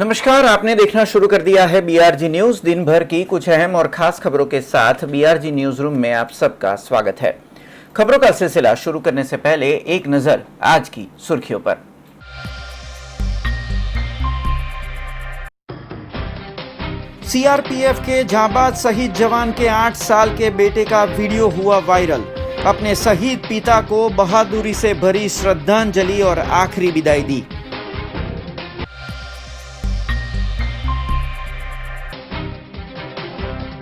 नमस्कार, आपने देखना शुरू कर दिया है बीआरजी न्यूज। दिन भर की कुछ अहम और खास खबरों के साथ बीआरजी न्यूज रूम में आप सबका स्वागत है। खबरों का सिलसिला शुरू करने से पहले एक नजर आज की सुर्खियों पर। सीआरपीएफ के जांबाज शहीद जवान के 8 साल के बेटे का वीडियो हुआ वायरल। अपने शहीद पिता को बहादुरी से भरी श्रद्धांजलि और आखिरी विदाई दी।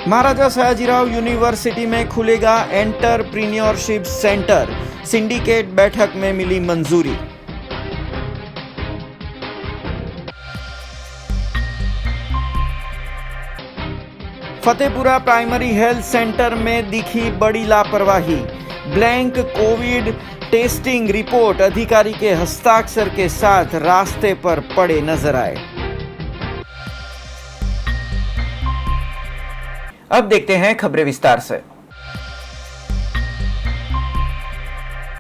महाराजा सयाजीराव यूनिवर्सिटी में खुलेगा एंटरप्रीन्योरशिप सेंटर। सिंडिकेट बैठक में मिली मंजूरी। फतेहपुरा प्राइमरी हेल्थ सेंटर में दिखी बड़ी लापरवाही। ब्लैंक कोविड टेस्टिंग रिपोर्ट अधिकारी के हस्ताक्षर के साथ रास्ते पर पड़े नजर आए। अब देखते हैं खबरें विस्तार से।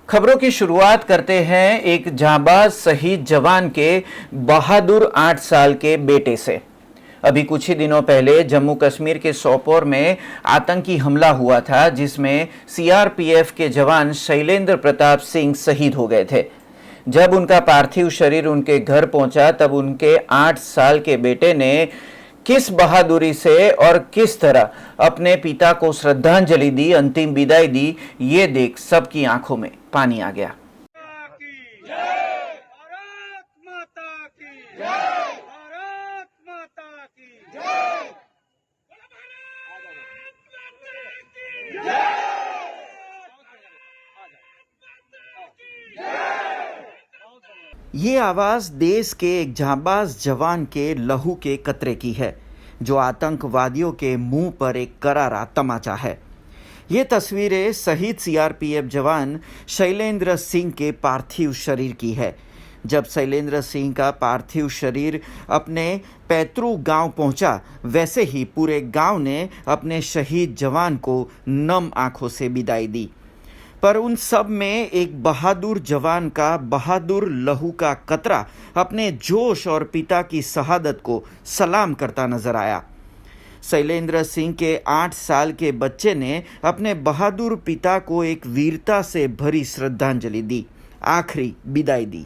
खबरों की शुरुआत करते हैं एक जांबाज शहीद जवान के बहादुर 8 साल के बेटे से। अभी कुछ ही दिनों पहले जम्मू कश्मीर के सोपोर में आतंकी हमला हुआ था, जिसमें सीआरपीएफ के जवान शैलेंद्र प्रताप सिंह शहीद हो गए थे। जब उनका पार्थिव शरीर उनके घर पहुंचा, तब उनके 8 साल के बेटे ने किस बहादुरी से और किस तरह अपने पिता को श्रद्धांजलि दी, अंतिम विदाई दी, ये देख सबकी आंखों में पानी आ गया। ये आवाज देश के एक जांबाज जवान के लहू के कतरे की है, जो आतंकवादियों के मुंह पर एक करारा तमाचा है। ये तस्वीरें शहीद सीआरपीएफ जवान शैलेंद्र सिंह के पार्थिव शरीर की है। जब शैलेंद्र सिंह का पार्थिव शरीर अपने पैतृक गांव पहुंचा, वैसे ही पूरे गांव ने अपने शहीद जवान को नम आंखों से विदाई दी। पर उन सब में एक बहादुर जवान का बहादुर लहू का कतरा अपने जोश और पिता की शहादत को सलाम करता नजर आया। शैलेंद्र सिंह के 8 साल के बच्चे ने अपने बहादुर पिता को एक वीरता से भरी श्रद्धांजलि दी, आखिरी विदाई दी।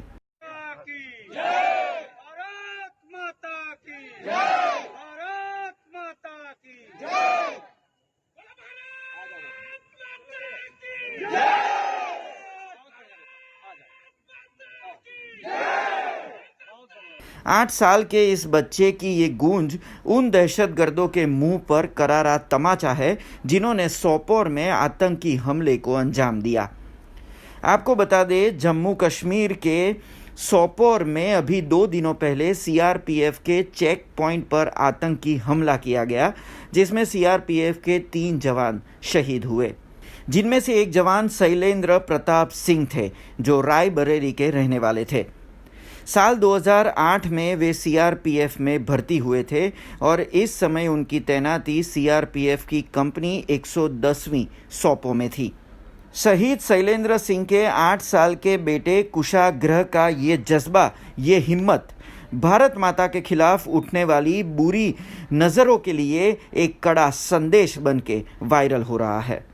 8 साल के इस बच्चे की ये गूंज उन दहशतगर्दों के मुंह पर करारा तमाचा है, जिन्होंने सोपोर में आतंकी हमले को अंजाम दिया। आपको बता दें, जम्मू कश्मीर के सोपोर में अभी 2 दिनों पहले सीआरपीएफ के चेक पॉइंट पर आतंकी हमला किया गया, जिसमें सीआरपीएफ के 3 जवान शहीद हुए, जिनमें से एक जवान शैलेंद्र प्रताप सिंह थे, जो रायबरेली के रहने वाले थे। साल 2008 में वे सीआरपीएफ में भर्ती हुए थे और इस समय उनकी तैनाती सीआरपीएफ की कंपनी 110वीं सोपो में थी। शहीद शैलेंद्र सिंह के 8 साल के बेटे कुशाग्रह का ये जज्बा, ये हिम्मत भारत माता के खिलाफ उठने वाली बुरी नज़रों के लिए एक कड़ा संदेश बनके वायरल हो रहा है।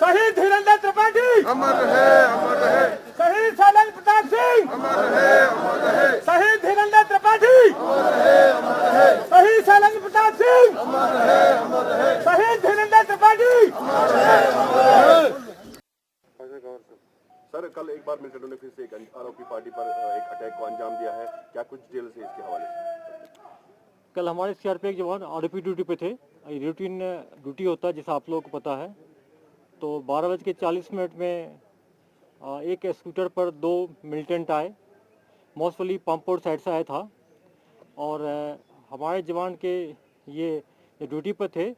शहीद धीरेन्द्र त्रिपाठी अमर रहे, अमर रहे। शहीद शैलेंद्र प्रताप सिंह अमर रहे, अमर रहे। शहीद धीरेन्द्र त्रिपाठी अमर रहे, अमर रहे। शहीद शैलेंद्र प्रताप सिंह अमर रहे, अमर रहे। शहीद धीरेन्द्र त्रिपाठी अमर रहे, अमर रहे। सर, कल एक बार मिलिटेंटों ने फिर से एक आरोपी पार्टी पर एक अटैक को अंजाम दिया है, क्या कुछ डिटेल्स है इसके हवाले से? कल हमारे सीआरपीएफ जवान आरओपी ड्यूटी पे थे। रूटीन ड्यूटी होता है जैसा आप लोगों को पता है। तो 12:40 में एक स्कूटर पर 2 मिलिटेंट आए, मोस्टली पंपोर साइड से आया था और हमारे जवान के ये ड्यूटी पर थे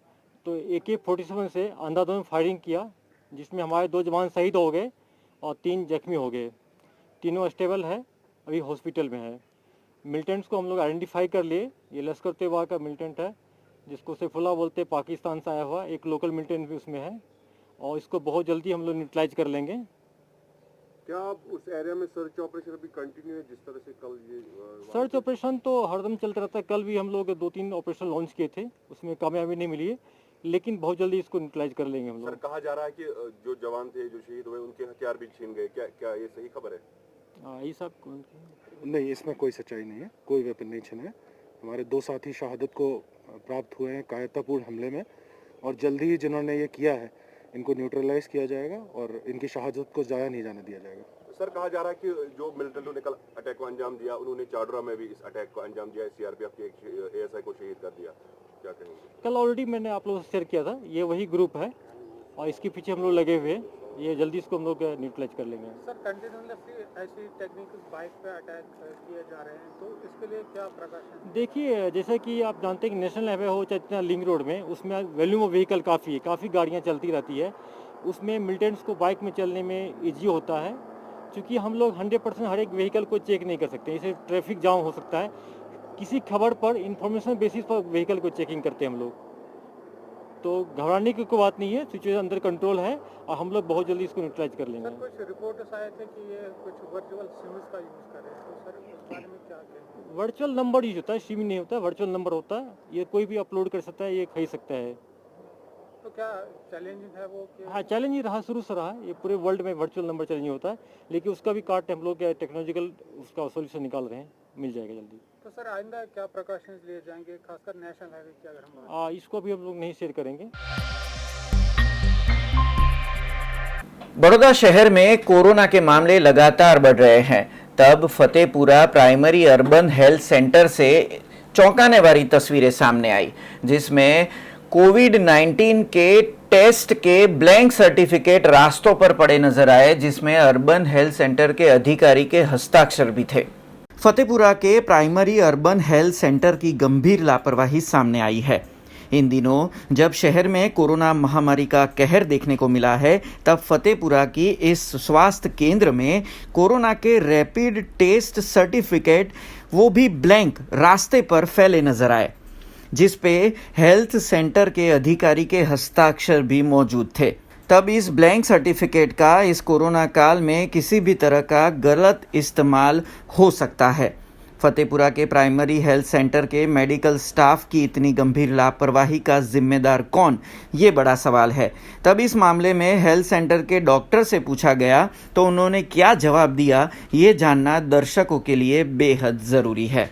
तो AK-47 से अंधाधुंध फायरिंग किया, जिसमें हमारे 2 जवान शहीद हो गए और 3 जख्मी हो गए। तीनों स्टेबल है, अभी हॉस्पिटल में है। मिलिटेंट्स को हम लोग आइडेंटिफाई कर लिए। ये लश्कर तैयबा का मिलिटेंट है जिसको सैफुल्लाह बोलते हैं, पाकिस्तान से आया हुआ। एक लोकल मिलिटेंट भी उसमें है और इसको बहुत जल्दी हम लोग न्यूट्रलाइज कर लेंगे। क्या आप उस एरिया में सर्च ऑपरेशन अभी कंटिन्यू है जिस तरह से कल ये सर्च ऑपरेशन तो हरदम चलता रहता है। कल भी हम लोग 2-3 ऑपरेशन लॉन्च किए थे, उसमें कामयाबी नहीं मिली है, लेकिन बहुत जल्दी इसको न्यूट्रलाइज कर लेंगे हम लोग। सर, कहा जा रहा है कि जो जवान थे जो शहीद हुए उनके हथियार भी छीन गए, क्या ये सही खबर है? ये सब नहीं, इसमें कोई सच्चाई नहीं है, कोई वेपन नहीं छिना है। हमारे 2 साथी शहादत को प्राप्त हुए हैं कायरतापूर्ण हमले में और जल्दी ही जिन्होंने ये किया है इनको न्यूट्रलाइज किया जाएगा और इनकी शहादत को ज़ाया नहीं जाने दिया जाएगा। सर, कहा जा रहा है कि जो मिलिटेंटों ने कल अटैक को अंजाम दिया उन्होंने चाडरा में भी इस अटैक को अंजाम दिया, CRPF के एक ASI को शहीद कर दिया, क्या कहेंगे? कल ऑलरेडी मैंने आप लोगों से शेयर किया था, ये वही ग्रुप है और इसके पीछे हम लोग लगे हुए हैं। ये जल्दी इसको हम लोग न्यूट्रलाइज कर लेंगे। सर, कंटिन्यूसली ऐसी टेक्निकल बाइक पे अटैक किए जा रहे हैं, तो इसके लिए क्या प्रकाशन? देखिए, जैसे कि आप जानते हैं कि नेशनल हाईवे हो चाहे लिंक रोड में, उसमें वॉल्यूम ऑफ व्हीकल काफ़ी है, काफ़ी गाड़ियाँ चलती रहती है। उसमें मिलिटेंट्स को बाइक में चलने में ईजी होता है, क्योंकि हम लोग 100% हर एक व्हीकल को चेक नहीं कर सकते। इसे ट्रैफिक जाम हो सकता है। किसी खबर पर इंफॉर्मेशन बेसिस पर व्हीकल को चेकिंग करते हैं हम लोग। तो घबराने की कोई बात नहीं है, सिचुएशन अंदर कंट्रोल है और हम लोग बहुत जल्दी इसको न्यूट्रलाइज कर लेंगे। सर, कुछ रिपोर्ट्स आए थे कि ये कुछ वर्चुअल सिम्स का यूज़ कर रहे हैं, तो सर उस बारे में क्या कहेंगे? वर्चुअल नंबर यूज होता है, सिम नहीं होता है, वर्चुअल नंबर होता है। ये कोई भी अपलोड कर सकता है, ये खरीद सकता है। तो क्या चैलेंजिंग है वो कि? हाँ, चैलेंज रहा, शुरू से रहा। ये पूरे वर्ल्ड में वर्चुअल नंबर चैलेंज होता है, लेकिन उसका भी कार्ट हम लोग टेक्नोलॉजिकल उसका सोल्यूशन निकाल रहे हैं, मिल जाएगा जल्दी। तो सर, आइंदा क्या प्रिकॉशंस लिए जाएंगे, खासकर नेशनल हाईवे की अगर हम इसको भी हम लोग नहीं शेयर करेंगे। बड़ौदा शहर में कोरोना के मामले लगातार बढ़ रहे हैं। तब Fatehpura primary urban health centre से चौंकाने वाली तस्वीरें सामने आई, जिसमें कोविड-19 के टेस्ट के ब्लैंक सर्टिफिकेट रास्तों पर पड़े नजर आए, जिसमें अर्बन हेल्थ सेंटर के अधिकारी के हस्ताक्षर भी थे। फतेहपुरा के प्राइमरी अर्बन हेल्थ सेंटर की गंभीर लापरवाही सामने आई है। इन दिनों जब शहर में कोरोना महामारी का कहर देखने को मिला है, तब फतेहपुरा की इस स्वास्थ्य केंद्र में कोरोना के रैपिड टेस्ट सर्टिफिकेट, वो भी ब्लैंक, रास्ते पर फैले नजर आए, जिस पे हेल्थ सेंटर के अधिकारी के हस्ताक्षर भी मौजूद थे। तब इस ब्लैंक सर्टिफिकेट का इस कोरोना काल में किसी भी तरह का गलत इस्तेमाल हो सकता है। फतेपुरा के प्राइमरी हेल्थ सेंटर के मेडिकल स्टाफ की इतनी गंभीर लापरवाही का जिम्मेदार कौन, ये बड़ा सवाल है। तब इस मामले में हेल्थ सेंटर के डॉक्टर से पूछा गया तो उन्होंने क्या जवाब दिया, ये जानना दर्शकों के लिए बेहद ज़रूरी है।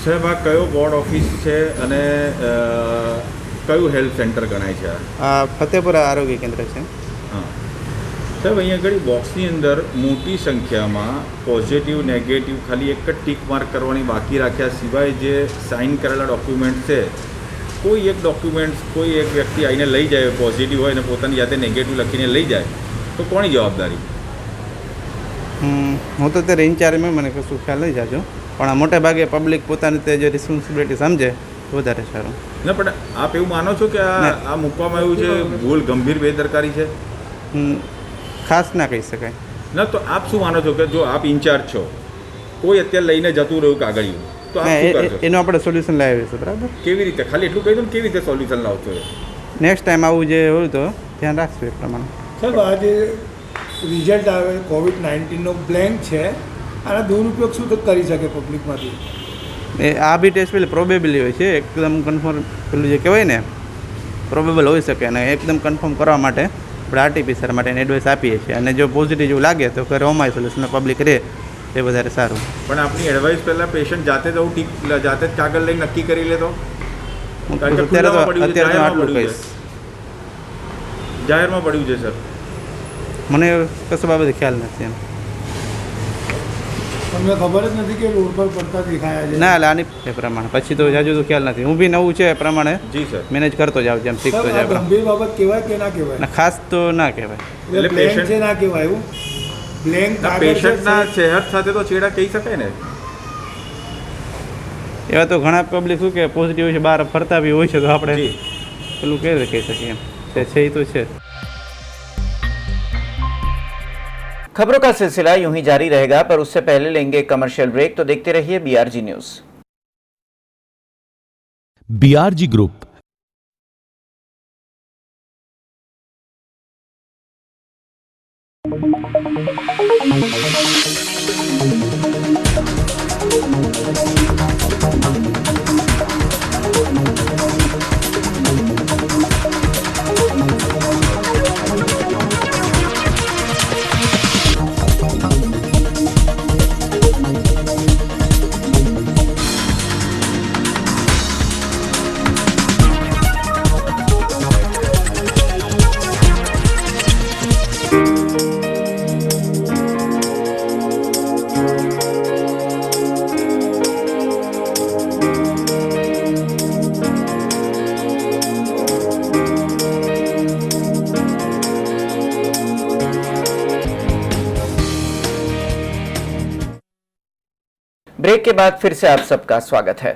સાહેબ, આ કયો વોર્ડ ઓફિસ છે અને કયું હેલ્થ સેન્ટર ગણાય છે? આ ફતેપુરા આરોગ્ય કેન્દ્ર છે. હા સાહેબ, અહીંયા આગળ બોક્સની અંદર મોટી સંખ્યામાં પોઝિટિવ નેગેટિવ ખાલી એક જ ટીક માર્ક કરવાની બાકી રાખ્યા સિવાય જે સાઇન કરેલા ડોક્યુમેન્ટ છે, કોઈ એક ડોક્યુમેન્ટ કોઈ એક વ્યક્તિ આવીને લઈ જાય, પોઝિટિવ હોય અને પોતાની જાતે નેગેટિવ લખીને લઈ જાય તો કોની જવાબદારી? હું તો અત્યારે ઇન્ચાર્જમાં મને કશું ખ્યાલ નહીં જાજો, પણ આ મોટે ભાગે પબ્લિક પોતાની રીતે જે રિસ્પોન્સિબિલિટી સમજે વધારે સારું. ના, પણ આપ એવું માનો છો કે આ મૂકવામાં આવ્યું છે ભૂલ, ગંભીર બેદરકારી છે? ખાસ ના કહી શકાય. ના, તો આપ શું માનો છો કે જો આપ ઇન્ચાર્જ છો, કોઈ અત્યારે લઈને જતું રહ્યું કાગળિયું, તો આપ શું કરશો? એનું આપણે સોલ્યુશન લાવીશું. બરાબર, કેવી રીતે? ખાલી એટલું કહી દો ને, કેવી રીતે સોલ્યુશન લાવશો? નેક્સ્ટ ટાઈમ આવું જે હોય તો ધ્યાન રાખશું એ પ્રમાણે. સાહેબ, આજે રિઝલ્ટ આવે કોવિડ-19નો બ્લેન્ક છે, આના દુરુપયોગ શું કરી શકે પબ્લિકમાંથી? આ બી ટેસ્ટ પેલી પ્રોબેબલી હોય છે, એકદમ કન્ફર્મ પેલું જે કહેવાય ને પ્રોબેબલ હોઈ શકે, અને એકદમ કન્ફર્મ કરવા માટે આપણે આરટીપીસીઆર માટે એડવાઇસ આપીએ છીએ, અને જો પોઝિટિવ જેવું લાગે તો ઘરે હોમ આઇસોલેશન પબ્લિક રહે એ વધારે સારું. પણ આપની એડવાઇસ પહેલાં પેશન્ટ જાતે જ આવું જાતે જ કાગળ લઈને નક્કી કરી લેતો? અત્યારે તો આટલું કહીશ. જાહેરમાં પડ્યું છે સર? મને કશો બાબતે ખ્યાલ નથી એમ. તમને ખબર જ નથી કે રોડ પર પડતા દેખાયા છે? ના, એટલે આની એ પ્રમાણે પછી તો જાજુ તો ખ્યાલ નથી. હું બી નવું છે એ પ્રમાણે જી સર મેનેજ કરતો જાઉં, જેમ શીખતો સાહેબ, આ જાય. ગંભીર બાબત કહેવાય કે ના કહેવાય? ના, ખાસ તો ના કહેવાય. એટલે બ્લેન્ક patient- છે ના કહેવાય એવું? બ્લેન્ક પેશન્ટના સેહત સાથે તો છેડા કહી શકાય ને? એવા તો ઘણા પબ્લિક શું કે પોઝિટિવ હોય છે, બહાર ફરતા બી હોય છે, તો આપણે જી. પેલું કેવી રીતે કહી શકીએ એમ. તે છે એ તો છે. खबरों का सिलसिला यूं ही जारी रहेगा, पर उससे पहले लेंगे एक कमर्शियल ब्रेक, तो देखते रहिए BRG news. BRG group break के बाद फिर से आप सबका स्वागत है।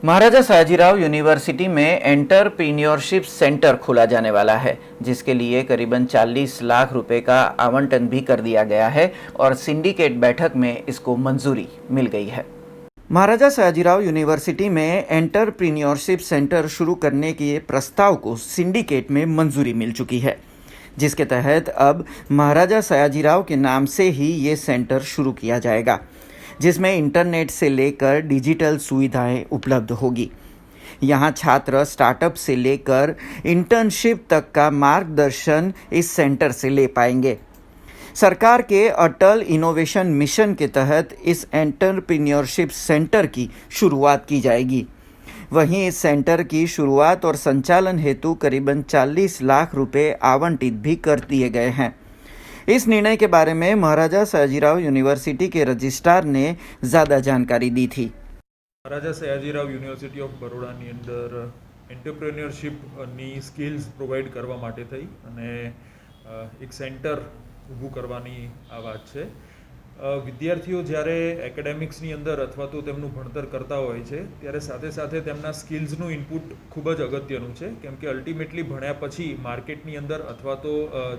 महाराजा सयाजीराव यूनिवर्सिटी में एंटरप्रीन्योरशिप सेंटर खोला जाने वाला है, जिसके लिए करीबन 40 लाख रुपए का आवंटन भी कर दिया गया है और सिंडिकेट बैठक में इसको मंजूरी मिल गई है। महाराजा सयाजीराव यूनिवर्सिटी में एंटरप्रीन्योरशिप सेंटर शुरू करने के प्रस्ताव को सिंडिकेट में मंजूरी मिल चुकी है, जिसके तहत अब महाराजा सयाजीराव के नाम से ही ये सेंटर शुरू किया जाएगा, जिसमें इंटरनेट से लेकर डिजिटल सुविधाएं उपलब्ध होगी। यहाँ छात्र स्टार्टअप से लेकर इंटर्नशिप तक का मार्गदर्शन इस सेंटर से ले पाएंगे। सरकार के अटल इनोवेशन मिशन के तहत इस एंटरप्रेन्योरशिप सेंटर की शुरुआत की जाएगी। वहीं इस सेंटर की शुरुआत और संचालन हेतु करीबन 40 लाख रुपए आवंटित भी कर दिए गए हैं। इस निर्णय के बारे में महाराजा सयाजीराव यूनिवर्सिटी के रजिस्ट्रार ने ज़्यादा जानकारी दी थी। महाराजा सयाजीराव यूनिवर्सिटी ऑफ बरोडाની અંદર એન્ટરપ્રેન્યોરશિપની સ્કિલ્સ પ્રોવાઈડ કરવા માટે થઈ અને એક સેન્ટર ઊભું કરવાની આ વાત છે। વિદ્યાર્થીઓ જ્યારે એકેડેમિક્સની અંદર અથવા તો તેમનું ભણતર કરતા હોય છે ત્યારે સાથે સાથે તેમના સ્કિલ્સનું ઇનપુટ ખૂબ જ અગત્યનું છે, કેમ કે અલ્ટિમેટલી ભણ્યા પછી માર્કેટની અંદર અથવા તો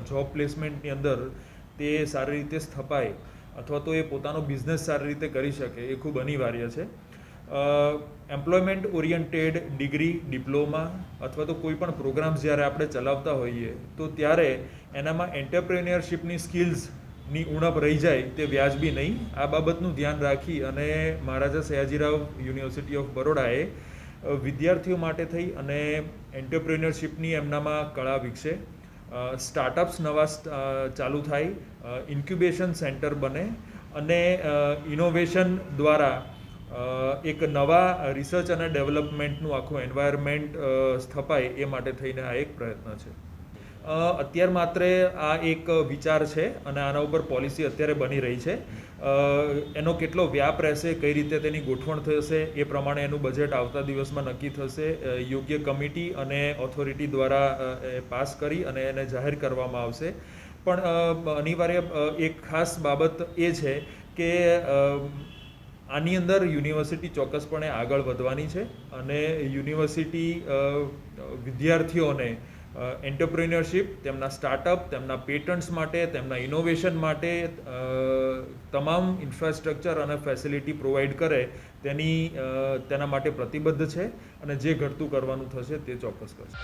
જોબ પ્લેસમેન્ટની અંદર તે સારી રીતે સ્થપાય અથવા તો એ પોતાનો બિઝનેસ સારી રીતે કરી શકે એ ખૂબ અનિવાર્ય છે। એમ્પ્લોયમેન્ટ ઓરિએન્ટેડ ડિગ્રી, ડિપ્લોમા અથવા તો કોઈ પણ પ્રોગ્રામ્સ જ્યારે આપણે ચલાવતા હોઈએ તો ત્યારે એનામાં એન્ટરપ્રેન્યોરશિપની સ્કિલ્સ ની ઉણપ રહી જાય તે વ્યાજબી નહીં. આ બાબતનું ધ્યાન રાખી અને મહારાજા સયાજીરાવ યુનિવર્સિટી ઓફ બરોડાએ વિદ્યાર્થીઓ માટે થઈ અને એન્ટરપ્રેન્યોરશિપની એમનામાં કળા વિકસે, સ્ટાર્ટઅપ્સ નવા ચાલુ થાય, ઇન્ક્યુબેશન સેન્ટર બને અને ઇનોવેશન દ્વારા એક નવા રિસર્ચ અને ડેવલપમેન્ટનું આખું એન્વાયરમેન્ટ સ્થપાય એ માટે થઈને આ એક પ્રયત્ન છે. અત્યારે માત્ર આ એક વિચાર છે અને આના ઉપર પોલિસી અત્યારે બની રહી છે. એનો કેટલો વ્યાપ રહેશે, કઈ રીતે તેની ગોઠવણ થશે એ પ્રમાણે એનું બજેટ આવતા દિવસમાં નક્કી થશે. યોગ્ય કમિટી અને ઓથોરિટી દ્વારા પાસ કરી અને એને જાહેર કરવામાં આવશે. પણ અનિવાર્ય એક ખાસ બાબત એ છે કે આની અંદર યુનિવર્સિટી ચોક્કસપણે આગળ વધવાની છે અને યુનિવર્સિટી વિદ્યાર્થીઓને એન્ટરપ્રિન્યોરશિપ, તેમના સ્ટાર્ટઅપ, તેમના પેટન્ટ્સ માટે, તેમના ઇનોવેશન માટે તમામ ઇન્ફ્રાસ્ટ્રક્ચર અને ફેસિલિટી પ્રોવાઈડ કરે તેના માટે પ્રતિબદ્ધ છે અને જે ઘટતું કરવાનું થશે તે ચોક્કસ કરશે.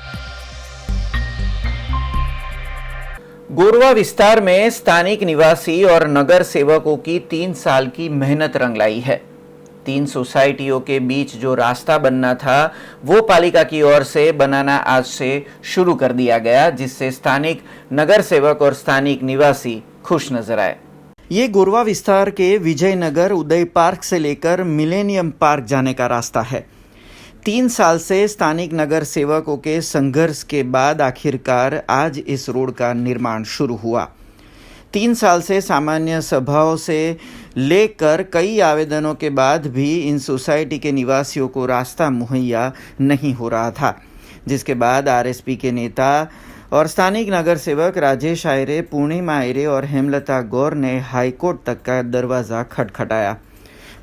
गोरवा विस्तार में स्थानिक निवासी और नगर सेवकों की 3 साल की मेहनत रंग लाई है. 3 सोसाइटियों के बीच जो रास्ता बनना था वो पालिका की ओर से बनाना आज से शुरू कर दिया गया, जिससे स्थानिक नगर सेवक और स्थानिक निवासी खुश नजर आए. ये गोरवा विस्तार के विजयनगर उदय पार्क से लेकर मिलेनियम पार्क जाने का रास्ता है. 3 साल से स्थानिक नगर सेवकों के संघर्ष के बाद आखिरकार आज इस रोड का निर्माण शुरू हुआ. 3 साल से सामान्य सभाओं से लेकर कई आवेदनों के बाद भी इन सोसाइटी के निवासियों को रास्ता मुहैया नहीं हो रहा था, जिसके बाद आरएसपी के नेता और स्थानिक नगर सेवक राजेश आयरे, पूर्णिमा आयरे और हेमलता गौर ने हाईकोर्ट तक का दरवाज़ा खटखटाया.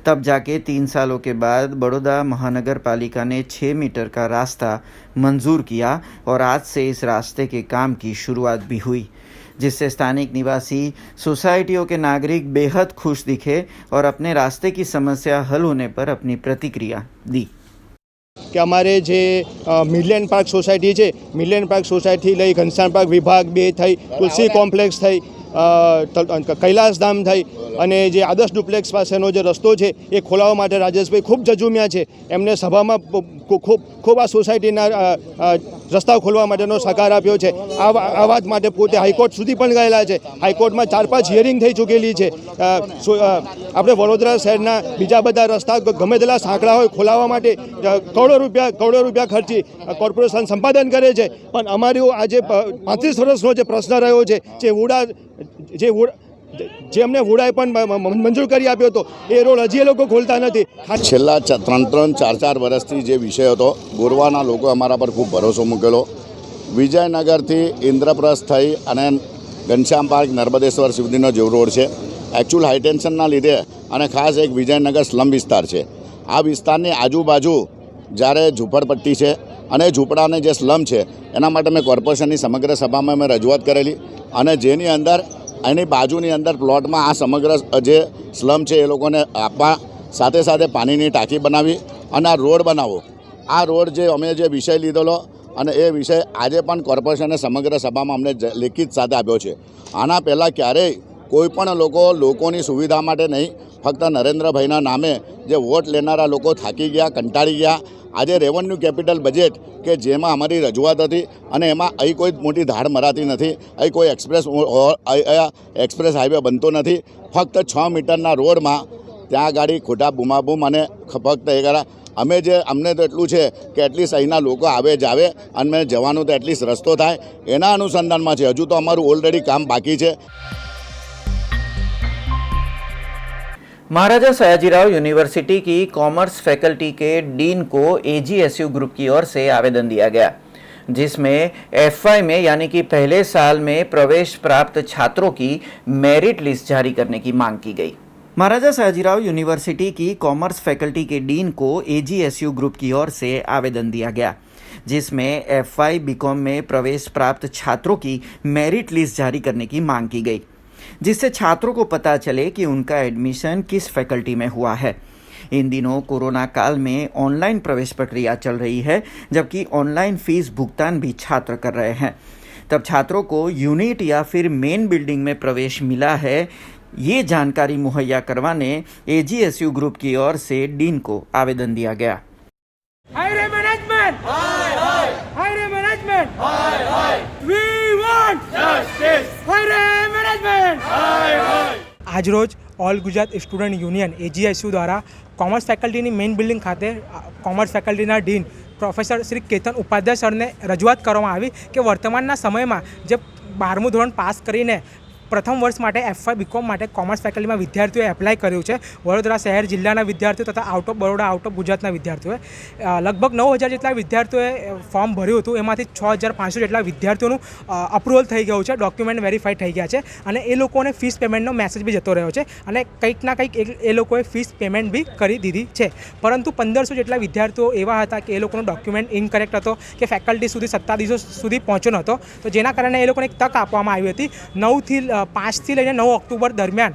तब जाके 3 सालों के बाद बड़ौदा महानगर पालिका ने 6 मीटर का रास्ता मंजूर किया और आज से इस रास्ते के काम की शुरुआत भी हुई, जिससे स्थानिक निवासी, सोसाइटियों के नागरिक बेहद खुश दिखे और अपने रास्ते की समस्या हल होने पर अपनी प्रतिक्रिया दी. કે અમારે જે મિલિયન પાર્ક સોસાયટી છે, મિલિયન પાર્ક સોસાયટી લઈ ઘનશ્યામ પાર્ક વિભાગ 2 થઈ, તુલસી કોમ્પ્લેક્સ થઈ, કૈલાસધામ થઈ અને જે આદર્શ ડુપ્લેક્સ પાસેનો જે રસ્તો છે એ ખોલાવવા માટે રાજેશભાઈ ખૂબ ઝઝુમ્યા છે. એમને સભામાં ખૂબ આ સોસાયટીના રસ્તાઓ ખોલવા માટેનો સહકાર આપ્યો છે. આ વાત માટે પોતે હાઈકોર્ટ સુધી પણ ગયેલા છે. હાઈકોર્ટમાં 4-5 હિયરિંગ થઈ ચૂકેલી છે. આપણે વડોદરા શહેરના બીજા બધા રસ્તા ગમે તેટલા સાંકડા હોય ખોલાવવા માટે કરોડો રૂપિયા ખર્ચી કોર્પોરેશન સંપાદન કરે છે. પણ અમારો આજે 35 વર્ષનો જે પ્રશ્ન રહ્યો છે, જે અમને વુડાએ પણ મંજૂર કરી આપ્યો હતો, એ રોડ હજી એ લોકો ખોલતા નથી. છેલ્લા 3-4 વર્ષથી જે વિષય હતો, ગોરવાના લોકો અમારા પર ખૂબ ભરોસો મૂકેલો. વિજયનગરથી ઇન્દ્રપ્રસ્થ થઈ અને ઘનશ્યામ પાર્ક, નર્મદેશ્વર સુધીનો જે રોડ છે, એકચ્યુઅલ હાઈટેન્શનના લીધે અને ખાસ એક વિજયનગર સ્લમ વિસ્તાર છે. આ વિસ્તારની આજુબાજુ જ્યારે ઝૂંપડપટ્ટી છે અને ઝૂંપડાને જે સ્લમ છે એના માટે મેં કોર્પોરેશનની સમગ્ર સભામાં મેં રજૂઆત કરેલી અને જેની અંદર એની બાજુની અંદર પ્લોટમાં આ સમગ્ર જે સ્લમ છે એ લોકોને આપવા, સાથે સાથે પાણીની ટાંકી બનાવી અને આ રોડ બનાવો. આ રોડ જે અમે જે વિષય લીધેલો અને એ વિષય આજે પણ કોર્પોરેશને સમગ્ર સભામાં અમને લેખિત સાથે આપ્યો છે. આના પહેલાં ક્યારેય કોઈ પણ લોકોની સુવિધા માટે નહીં, ફક્ત નરેન્દ્રભાઈના નામે જે વોટ લેનારા લોકો થાકી ગયા, કંટાળી ગયા. આજે રેવન્યુ કેપિટલ બજેટ કે જેમાં અમારી રજૂઆત હતી અને એમાં અહીં કોઈ મોટી ધાડ મરાતી નથી, અહીં કોઈ એક્સપ્રેસ હાઈવે બનતો નથી. ફક્ત 6 મીટરના રોડમાં ત્યાં ગાડી ખોટા બૂમાબૂમ અને ફક્ત એ કરા. અમને તો એટલું છે કે એટલીસ્ટ અહીંના લોકો આવે જાવે અને જવાનું તો એટલીસ્ટ રસ્તો થાય, એના અનુસંધાનમાં છે. હજુ તો અમારું ઓલરેડી કામ બાકી છે. महाराजा सयाजीराव यूनिवर्सिटी की कॉमर्स फैकल्टी के डीन को एजीएसयू ग्रुप की ओर से आवेदन दिया गया, जिसमें एफवाई में यानी कि पहले साल में प्रवेश प्राप्त छात्रों की मेरिट लिस्ट जारी करने की मांग की गई. महाराजा सयाजीराव यूनिवर्सिटी की कॉमर्स फैकल्टी के डीन को एजीएसयू ग्रुप की ओर से आवेदन दिया गया, जिसमें एफवाई बीकॉम में प्रवेश प्राप्त छात्रों की मेरिट लिस्ट जारी करने की मांग की गई, जिससे छात्रों को पता चले कि उनका एडमिशन किस फैकल्टी में हुआ है. इन दिनों कोरोना काल में ऑनलाइन प्रवेश प्रक्रिया चल रही है, जबकि ऑनलाइन फीस भुगतान भी छात्र कर रहे हैं तब छात्रों को यूनिट या फिर मेन बिल्डिंग में प्रवेश मिला है, ये जानकारी मुहैया करवाने AGSU ग्रुप की ओर से डीन को आवेदन दिया गया। Higher management! Higher management! We want justice! Higher management! આજરોજ all Gujarat student union AGSU દ્વારા કોમર્સ ફેકલ્ટીની મેઇન બિલ્ડિંગ ખાતે કોમર્સ ફેકલ્ટીના ડીન પ્રોફેસર શ્રી કેતન ઉપાધ્યાય સરને રજૂઆત કરવામાં આવી કે વર્તમાનના સમયમાં જે 12મું ધોરણ પાસ કરીને પ્રથમ વર્ષ માટે FY BCom માટે કોમર્સ ફેકલ્ટીમાં વિદ્યાર્થીઓએ એપ્લાય કર્યું છે। વડોદરા શહેર જિલ્લાના વિદ્યાર્થીઓ તથા out of Baroda, out of ગુજરાતના વિદ્યાર્થીઓએ લગભગ 9000 જેટલા વિદ્યાર્થીઓએ ફોર્મ ભર્યું હતું। એમાંથી 6500 જેટલા વિદ્યાર્થીઓનું અપ્રુવલ થઈ ગયું છે, ડોક્યુમેન્ટ વેરીફાઈ થઈ ગયા છે અને એ લોકોને ફીસ પેમેન્ટનો મેસેજ બી જતો રહ્યો છે અને કંઈક ના કંઈક એ લોકોએ ફીસ પેમેન્ટ બી કરી દીધી છે। પરંતુ 1500 જેટલા વિદ્યાર્થીઓ એવા હતા કે એ લોકોનો ડોક્યુમેન્ટ ઇનકરેક્ટ હતો કે ફેકલ્ટી સુધી સત્તાધીશો સુધી પહોંચ્યો નહોતો, તો જેના કારણે એ લોકોને એક તક આપવામાં આવી હતી। 5 થી લઈને 9 ઓક્ટોબર દરમિયાન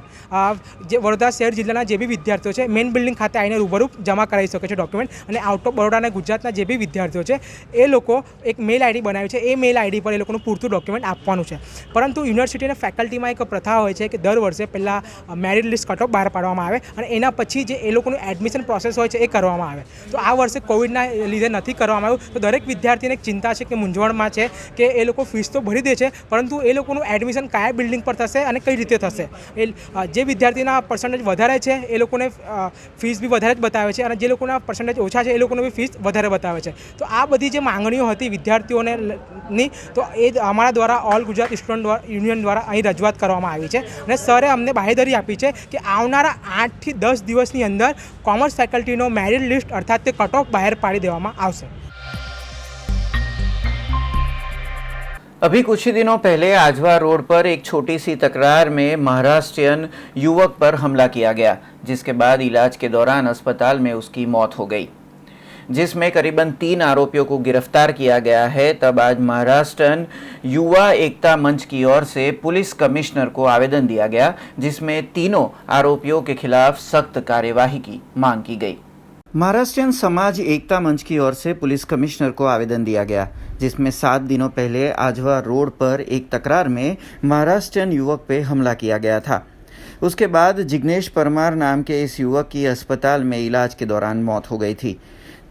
જે વડોદરા શહેર જિલ્લાના જે બી વિદ્યાર્થીઓ છે મેઇન બિલ્ડિંગ ખાતે આવીને રૂબરૂ જમા કરાવી શકે છે ડોક્યુમેન્ટ, અને આઉટ ઓફ બરોડા અને ગુજરાતના જે બી વિદ્યાર્થીઓ છે એ લોકો એક મેલ આઈડી બનાવી છે, એ મેલ આઈડી પર એ લોકોનું પૂરતું ડોક્યુમેન્ટ આપવાનું છે। પરંતુ યુનિવર્સિટી અને ફેકલ્ટીમાં એક પ્રથા હોય છે કે દર વર્ષે પહેલાં મેરિટ લિસ્ટ કટ ઓફ બહાર પાડવામાં આવે અને એના પછી જે એ લોકોનું એડમિશન પ્રોસેસ હોય છે એ કરવામાં આવે। તો આ વર્ષે કોવિડના લીધે નથી કરવામાં આવ્યું, તો દરેક વિદ્યાર્થીને એક ચિંતા છે કે મૂંઝવણમાં છે કે એ લોકો ફીસ તો ભરી દે છે પરંતુ એ લોકોનું એડમિશન કયા બિલ્ડિંગ પર થશે અને કઈ રીતે થશે। એ જે વિદ્યાર્થીના પર્સન્ટેજ વધારે છે એ લોકોને ફીસ બી વધારે જ બતાવે છે અને જે લોકોના પર્સન્ટેજ ઓછા છે એ લોકોને બી ફીસ વધારે બતાવે છે। તો આ બધી જે માંગણીઓ હતી વિદ્યાર્થીઓને ની, તો એ અમારા દ્વારા ઓલ ગુજરાત સ્ટુડન્ટ યુનિયન દ્વારા અહીં રજૂઆત કરવામાં આવી છે અને સરે અમને બાહેધરી આપી છે કે આવનારા 8 થી 10 દિવસની અંદર કોમર્સ ફેકલ્ટીનો મેરિટ લિસ્ટ અર્થાત તે કટ ઓફ બહાર પાડી દેવામાં આવશે। अभी कुछ ही दिनों पहले आजवा रोड पर एक छोटी सी तकरार में महाराष्ट्रियन युवक पर हमला किया गया, जिसके बाद इलाज के दौरान अस्पताल में उसकी मौत हो गई, जिसमें करीबन 3 आरोपियों को गिरफ्तार किया गया है। तब आज महाराष्ट्रन युवा एकता मंच की ओर से पुलिस कमिश्नर को आवेदन दिया गया, जिसमें तीनों आरोपियों के खिलाफ सख्त कार्यवाही की मांग की गई। महाराष्ट्रियन समाज एकता मंच की ओर से पुलिस कमिश्नर को आवेदन दिया गया, जिसमें 7 दिनों पहले आजवा रोड पर एक तकरार में महाराष्ट्रियन युवक पे हमला किया गया था। उसके बाद जिग्नेश परमार नाम के इस युवक की अस्पताल में इलाज के दौरान मौत हो गई थी।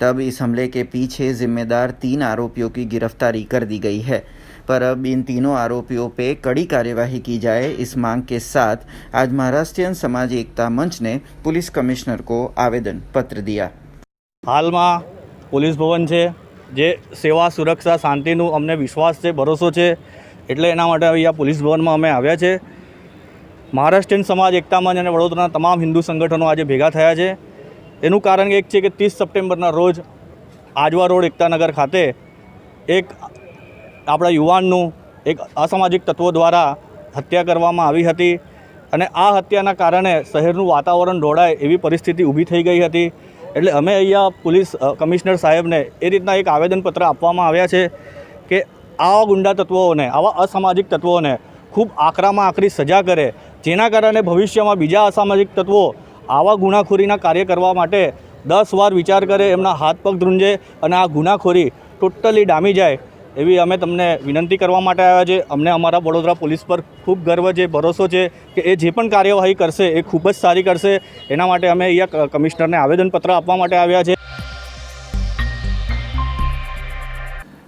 तब इस हमले के पीछे जिम्मेदार 3 आरोपियों की गिरफ्तारी कर दी गई है, पर अब इन तीनों आरोपियों पे कड़ी कार्यवाही की जाए, इस मांग के साथ आज महाराष्ट्रियन समाज एकता मंच ने पुलिस कमिश्नर को आवेदन पत्र दिया। हाल में पुलिस भवन है जे सेवा सुरक्षा शांतिनु अमने विश्वास है, भरोसो है, एटले एना माटे अहींया पुलिस भवन में अमे आव्या छे। महाराष्ट्रियन समाज एकता मंच अने वडोदराना तमाम हिंदू संगठनों आज भेगा थया छे। एनुं कारण एक है कि 30 सप्टेम्बरना रोज आजवा रोड एकतानगर खाते एक આપણા યુવાનનું એક અસામાજિક તત્વો દ્વારા હત્યા કરવામાં આવી હતી અને આ હત્યાના કારણે શહેરનું વાતાવરણ ઢોળાય એવી પરિસ્થિતિ ઊભી થઈ ગઈ હતી। એટલે અમે અહીંયા પોલીસ કમિશનર સાહેબને એ રીતના એક આવેદનપત્ર આપવામાં આવ્યા છે કે આવા ગુંડા તત્વોને, આવા અસામાજિક તત્વોને ખૂબ આકરામાં આકરી સજા કરે, જેના કારણે ભવિષ્યમાં બીજા અસામાજિક તત્વો આવા ગુનાખોરીના કાર્ય કરવા માટે 10 વાર વિચાર કરે, એમના હાથ પગ ધ્રુંજે અને આ ગુનાખોરી ટોટલી ડામી જાય એવી અમે તમને વિનંતી કરવા માટે આવ્યા છે। અમને અમારા વડોદરા પોલીસ પર ખૂબ ગર્વ છે, ભરોસો છે કે એ જે પણ કાર્યવાહી કરશે એ ખૂબ જ સારી કરશે। એના માટે અમે અહીંયા કમિશનરને આવેદનપત્ર આપવા માટે આવ્યા છે।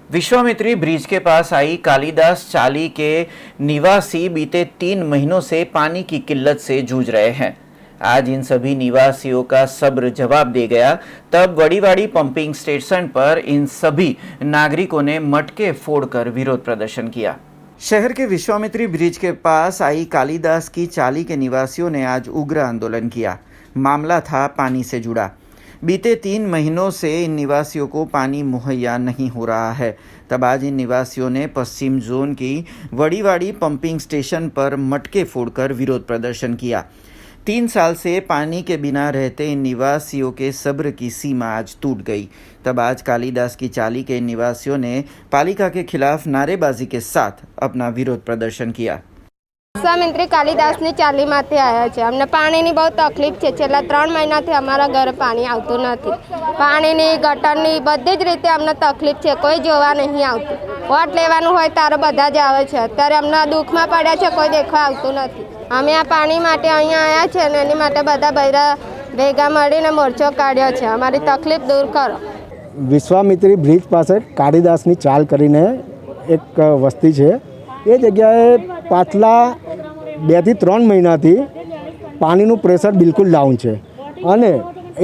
विश्वामित्री ब्रिज के पास आई कालिदास चाली के निवासी बीते 3 महीनों से पानी की किल्लत से जूझ रहे हैं। आज इन सभी निवासियों का सब्र जवाब दे गया। तब वड़ीवाड़ी पंपिंग स्टेशन पर इन सभी नागरिकों ने मटके फोड़कर विरोध प्रदर्शन किया। शहर के विश्वामित्री ब्रिज के पास आई कालिदास की चाली के निवासियों ने आज उग्र आंदोलन किया। मामला था पानी से जुड़ा। बीते 3 महीनों से इन निवासियों को पानी मुहैया नहीं हो रहा है। तब आज इन निवासियों ने पश्चिम जोन की वड़ीवाड़ी पंपिंग स्टेशन पर मटके फोड़कर विरोध प्रदर्शन किया। 3 साल से पानी के बिना रहते इन निवासियों के सब्र की सीमा आज टूट गई। तब आज कालिदास की चाली के निवासियों ने पालिका के खिलाफ नारेबाजी के साथ अपना विरोध प्रदर्शन किया। विश्वामित्री कालिदासनी चालीमांथी आव्या छे। अમને પાણીની બહુ તકલીફ છે। છેલ્લા 3 મહિનાથી અમારા ઘરે પાણી આવતું નથી। પાણીની ગટરની બધી જ રીતે અમને તકલીફ છે। કોઈ જોવા નહીં આવતું। વોટ લેવાનું હોય ત્યારે બધા જ આવે છે. અત્યારે અમને દુઃખમાં પડ્યા છે, કોઈ દેખવા આવતું નથી. અમે આ પાણી માટે અહીંયા આવ્યા છે અને એની માટે બધા બૈરા ભેગા મળીને મોરચો કાઢ્યો છે. અમારી તકલીફ દૂર કરો. વિશ્વામિત્રી બ્રિજ પાસે કાળીદાસની ચાલ કરીને એક વસ્તી છે. એ જગ્યાએ પાછલા 2 થી 3 મહિનાથી પાણીનું પ્રેશર બિલકુલ ડાઉન છે અને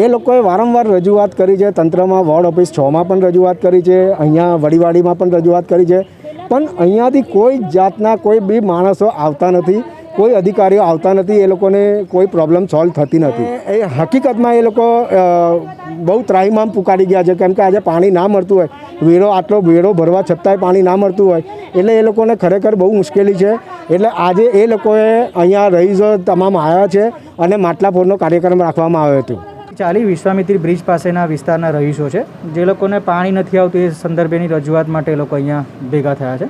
એ લોકોએ વારંવાર રજૂઆત કરી છે. તંત્રમાં વોર્ડ ઓફિસ 6માં પણ રજૂઆત કરી છે, અહીંયા વડીવાડીમાં પણ રજૂઆત કરી છે, પણ અહીંયાથી કોઈ જાતના કોઈ બી માણસો આવતા નથી, કોઈ અધિકારીઓ આવતા નથી. એ લોકોને કોઈ પ્રોબ્લેમ સોલ્વ થતી નથી. એ હકીકતમાં એ લોકો બહુ ત્રાહિમામ પુકારી ગયા છે, કેમ કે આજે પાણી ના મળતું હોય, આટલો વેરો ભરવા છતાંય પાણી ના મળતું હોય એટલે એ લોકોને ખરેખર બહુ મુશ્કેલી છે. એટલે આજે એ લોકોએ અહીંયા રહીશો તમામ આવ્યા છે અને માટલા ફોડનો કાર્યક્રમ રાખવામાં આવ્યો હતો. ચાલી વિશ્વામિત્રી બ્રિજ પાસેના વિસ્તારના રહીશો છે, જે લોકોને પાણી નથી આવતું એ સંદર્ભેની રજૂઆત માટે એ લોકો અહીંયા ભેગા થયા છે.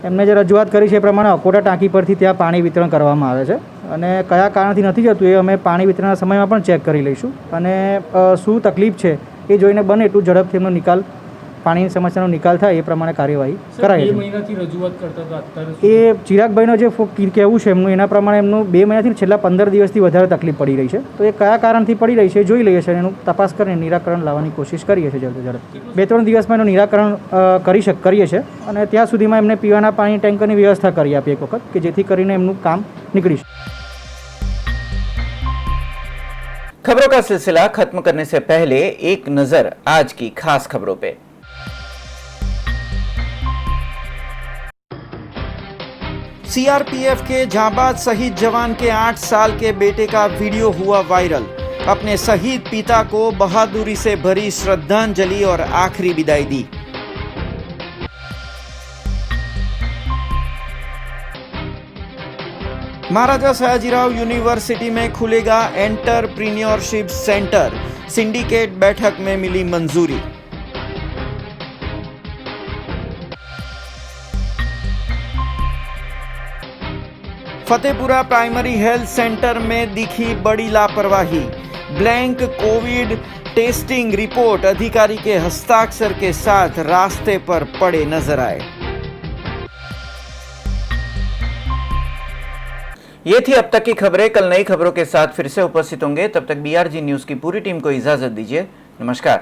એમને જે રજૂઆત કરી છે એ પ્રમાણે અકોટા ટાંકી પરથી ત્યાં પાણી વિતરણ કરવામાં આવે છે અને કયા કારણથી નથી જતું એ અમે પાણી વિતરણના સમયમાં પણ ચેક કરી લઈશું અને શું તકલીફ છે એ જોઈને બને એટલું ઝડપથી એમનો નિકાલ, પાણીની સમસ્યાનો નિકાલ થાય એ પ્રમાણે કાર્યવાહી કરાય છે. 2 મહિનાથી રજૂઆત કરતા હતા એ ચિરાગભાઈનો જે કહેવું છે એમનું, એના પ્રમાણે એમનું 2 મહિનાથી છેલ્લા 15 દિવસથી વધારે તકલીફ પડી રહી છે. તો એ કયા કારણથી પડી રહી છે જોઈ લઈએ છીએ અને એનું તપાસ કરીને નિરાકરણ લાવવાની કોશિશ કરીએ છીએ ઝડપ. 2-3 દિવસમાં એનું નિરાકરણ કરીએ છીએ અને ત્યાં સુધીમાં એમને પીવાના પાણી ટેન્કરની વ્યવસ્થા કરી આપીએ એક વખત, કે જેથી કરીને એમનું કામ નીકળી શકે. खबरों का सिलसिला खत्म करने से पहले एक नजर आज की खास खबरों पे। सीआरपीएफ के जांबाज शहीद जवान के 8 साल के बेटे का वीडियो हुआ वायरल। अपने शहीद पिता को बहादुरी से भरी श्रद्धांजलि और आखिरी विदाई दी। महाराजा सयाजीराव यूनिवर्सिटी में खुलेगा एंटरप्रीन्योरशिप सेंटर, सिंडिकेट बैठक में मिली मंजूरी। फतेहपुरा प्राइमरी हेल्थ सेंटर में दिखी बड़ी लापरवाही, ब्लैंक कोविड टेस्टिंग रिपोर्ट अधिकारी के हस्ताक्षर के साथ रास्ते पर पड़े नजर आए। ये थी अब तक की खबरें। कल नई खबरों के साथ फिर से उपस्थित होंगे, तब तक BRG न्यूज की पूरी टीम को इजाजत दीजिए। नमस्कार।